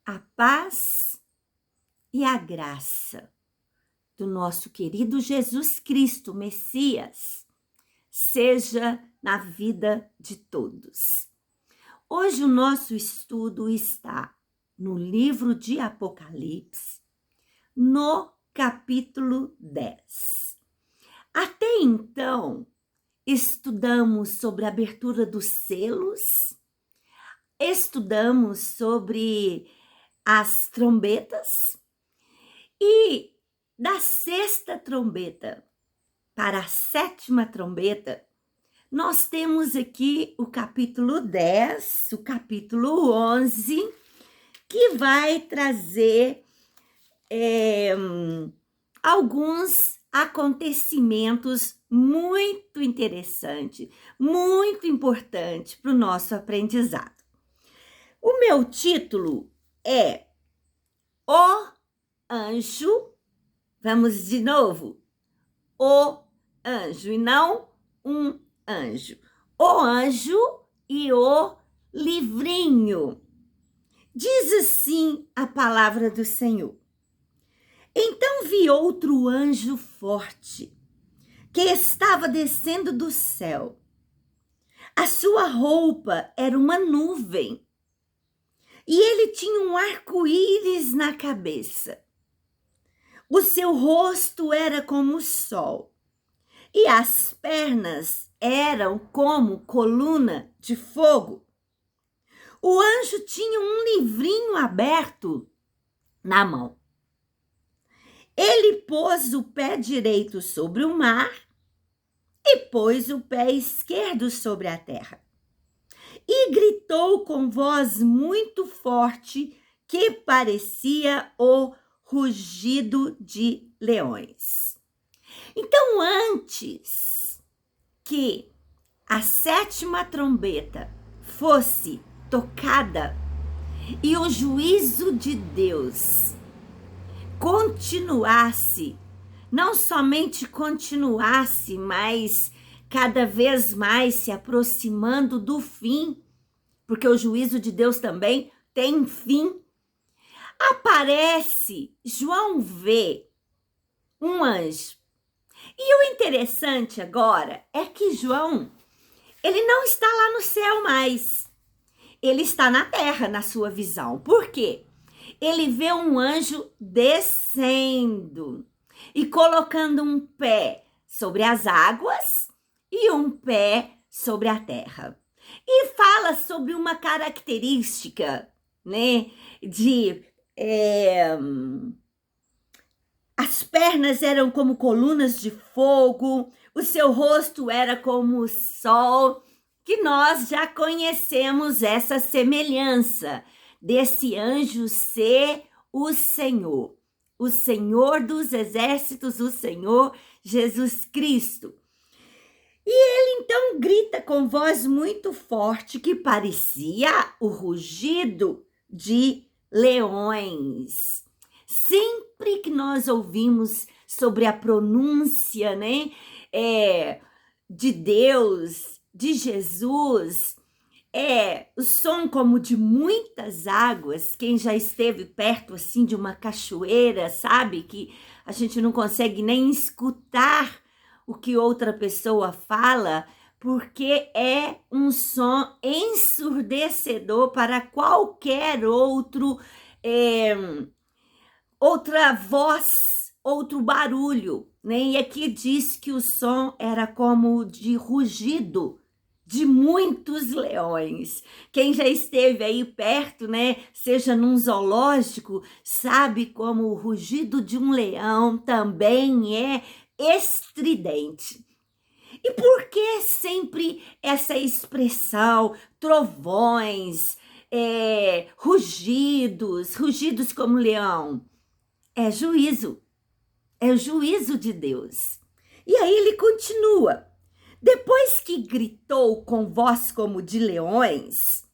A paz e a graça do nosso querido Jesus Cristo, Messias, seja na vida de todos. Hoje o nosso estudo está no livro de Apocalipse, no capítulo 10. Até então, estudamos sobre a abertura dos selos, estudamos sobre as trombetas e da sexta trombeta para a sétima trombeta, nós temos aqui o capítulo 10, o capítulo 11, que vai trazer alguns acontecimentos muito interessantes, muito importantes para o nosso aprendizado. O meu título é O Anjo, vamos de novo, O Anjo, e não um anjo. O Anjo e o Livrinho. Diz assim a palavra do Senhor. Então vi outro anjo forte, que estava descendo do céu. A sua roupa era uma nuvem, e ele tinha um arco-íris na cabeça. O seu rosto era como o sol, e as pernas eram como coluna de fogo. O anjo tinha um livrinho aberto na mão. Ele pôs o pé direito sobre o mar e pôs o pé esquerdo sobre a terra. E gritou com voz muito forte, que parecia o rugido de leões. Então, antes que a sétima trombeta fosse tocada e o juízo de Deus continuasse, não somente continuasse, mas cada vez mais se aproximando do fim, porque o juízo de Deus também tem fim, aparece, João vê um anjo. E o interessante agora é que João, ele não está lá no céu mais. Ele está na terra, na sua visão. Por quê? Ele vê um anjo descendo e colocando um pé sobre as águas e um pé sobre a terra. E fala sobre uma característica, né, as pernas eram como colunas de fogo, o seu rosto era como o sol, que nós já conhecemos essa semelhança desse anjo ser o Senhor dos exércitos, o Senhor Jesus Cristo. E ele então grita com voz muito forte, que parecia o rugido de leões. Sempre que nós ouvimos sobre a pronúncia, né, de Deus, de Jesus, o som como de muitas águas. Quem já esteve perto assim de uma cachoeira sabe que a gente não consegue nem escutar o que outra pessoa fala, porque é um som ensurdecedor para qualquer outra voz, outro barulho, né? E aqui diz que o som era como de rugido de muitos leões. Quem já esteve aí perto, né, seja num zoológico, sabe como o rugido de um leão também é estridente. E por que sempre essa expressão, trovões, rugidos como leão? É juízo, é o juízo de Deus. E aí ele continua. Depois que gritou com voz como de leões,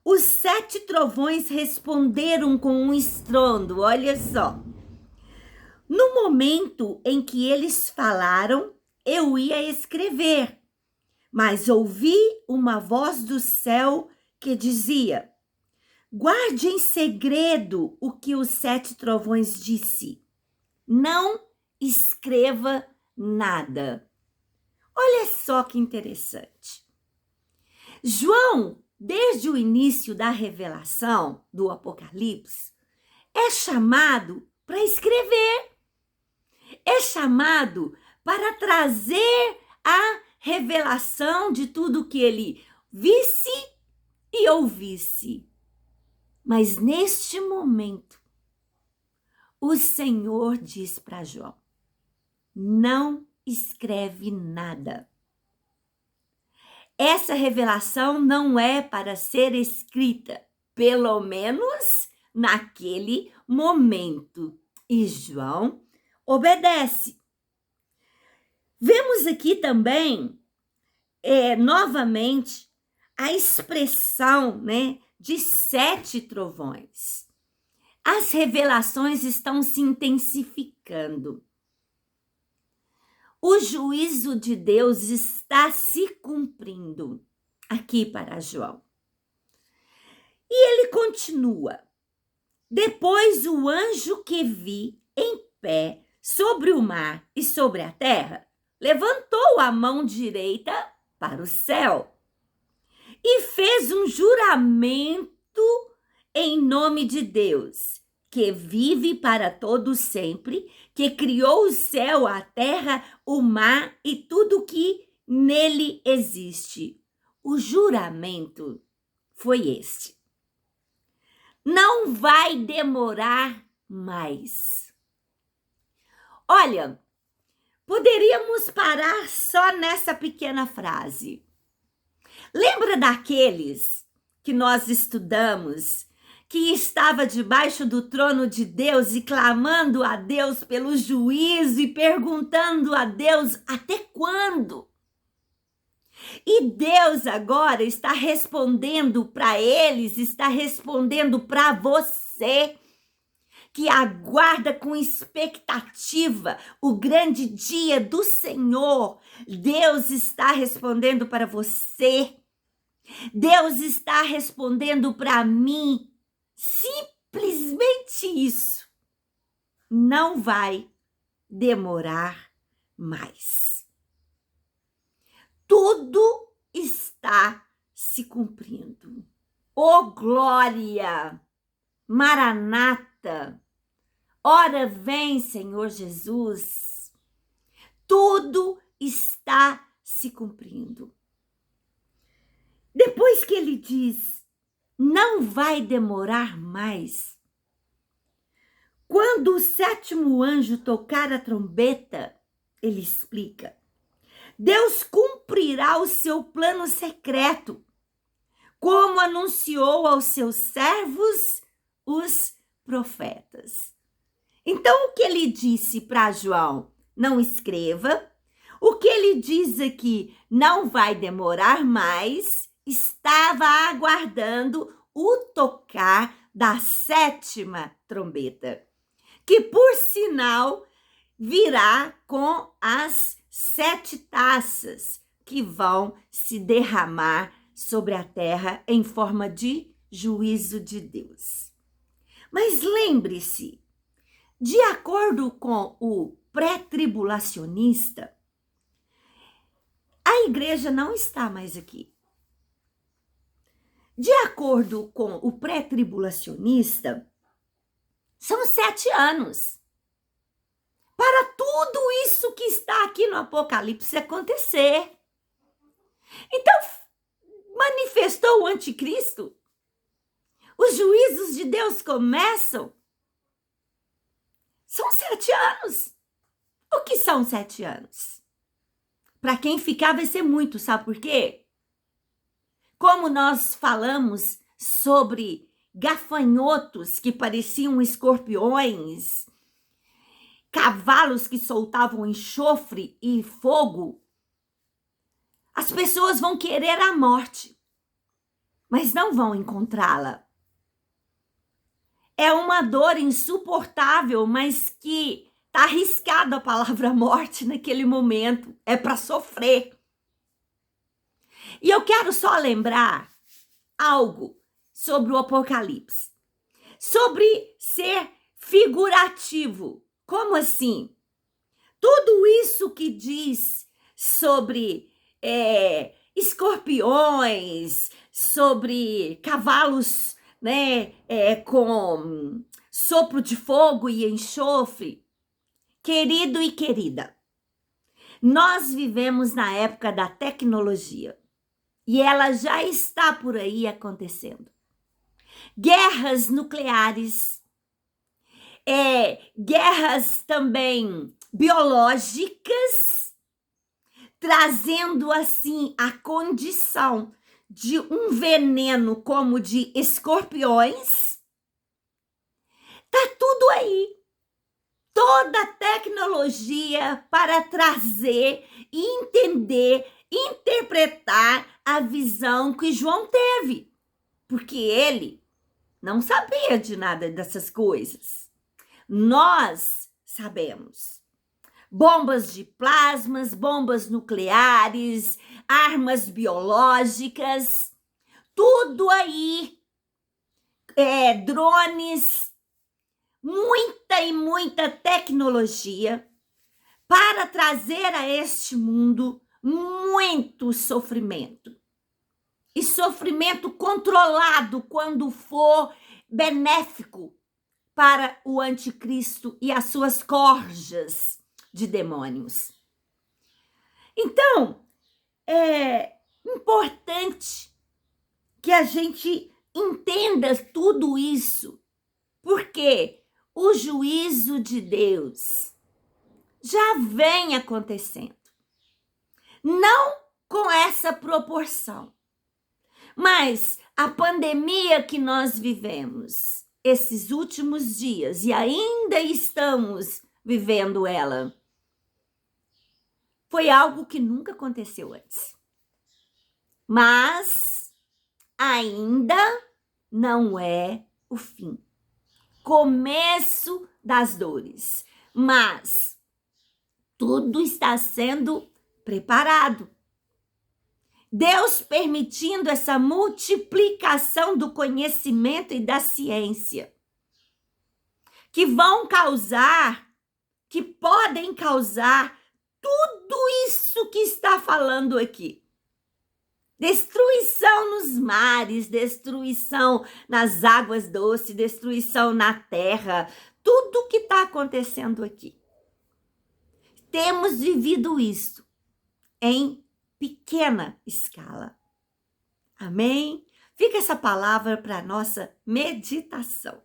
os 7 trovões responderam com um estrondo, olha só. No momento em que eles falaram, eu ia escrever, mas ouvi uma voz do céu que dizia: Guarde em segredo o que os 7 trovões disse. Não escreva nada. Olha só que interessante. João, desde o início da revelação do Apocalipse, é chamado para escrever. É chamado para trazer a revelação de tudo que ele visse e ouvisse. Mas neste momento, o Senhor diz para João: não escreve nada. Essa revelação não é para ser escrita, pelo menos naquele momento. E João obedece. Vemos aqui também, novamente, a expressão, né, de 7 trovões. As revelações estão se intensificando. O juízo de Deus está se cumprindo aqui para João. E ele continua. Depois o anjo que vi em pé sobre o mar e sobre a terra levantou a mão direita para o céu e fez um juramento em nome de Deus, que vive para todo sempre, que criou o céu, a terra, o mar e tudo que nele existe. O juramento foi este: não vai demorar mais. Olha, poderíamos parar só nessa pequena frase. Lembra daqueles que nós estudamos, que estava debaixo do trono de Deus e clamando a Deus pelo juízo e perguntando a Deus até quando? E Deus agora está respondendo para eles, está respondendo para você, que aguarda com expectativa o grande dia do Senhor. Deus está respondendo para você. Deus está respondendo para mim. Simplesmente isso. Não vai demorar mais. Tudo está se cumprindo. Oh, glória! Maranata! Ora vem, Senhor Jesus. Tudo está se cumprindo. Depois que ele diz, não vai demorar mais. Quando o 7º anjo tocar a trombeta, ele explica, Deus cumprirá o seu plano secreto, como anunciou aos seus servos, os profetas. Então, o que ele disse para João? Não escreva. O que ele diz aqui, não vai demorar mais, estava aguardando o tocar da 7ª trombeta, que por sinal virá com as 7 taças que vão se derramar sobre a terra em forma de juízo de Deus. Mas lembre-se, de acordo com o pré-tribulacionista, a igreja não está mais aqui. De acordo com o pré-tribulacionista, são 7 anos para tudo isso que está aqui no Apocalipse acontecer. Então, manifestou o anticristo? Os juízos de Deus começam? São 7 anos. O que são 7 anos? Para quem ficar vai ser muito, sabe por quê? Como nós falamos sobre gafanhotos que pareciam escorpiões, cavalos que soltavam enxofre e fogo, as pessoas vão querer a morte, mas não vão encontrá-la. É uma dor insuportável, mas que está arriscada a palavra morte naquele momento. É para sofrer. E eu quero só lembrar algo sobre o Apocalipse, sobre ser figurativo. Como assim? Tudo isso que diz sobre escorpiões, sobre cavalos, né, com sopro de fogo e enxofre. Querido e querida, nós vivemos na época da tecnologia e ela já está por aí acontecendo. Guerras nucleares, guerras também biológicas, trazendo assim a condição de um veneno como de escorpiões. Tá tudo aí. Toda a tecnologia para trazer, entender, interpretar a visão que João teve, porque ele não sabia de nada dessas coisas. Nós sabemos. Bombas de plasmas, bombas nucleares, armas biológicas, tudo aí, drones, muita e muita tecnologia para trazer a este mundo muito sofrimento. E sofrimento controlado quando for benéfico para o anticristo e as suas corjas de demônios. Então, é importante que a gente entenda tudo isso, porque o juízo de Deus já vem acontecendo. Não com essa proporção, mas a pandemia que nós vivemos esses últimos dias e ainda estamos vivendo ela, foi algo que nunca aconteceu antes. Mas ainda não é o fim. Começo das dores. Mas tudo está sendo preparado. Deus permitindo essa multiplicação do conhecimento e da ciência, que vão causar, que podem causar tudo isso que está falando aqui. Destruição nos mares, destruição nas águas doces, destruição na terra, tudo que está acontecendo aqui. Temos vivido isso em pequena escala. Amém? Fica essa palavra para a nossa meditação.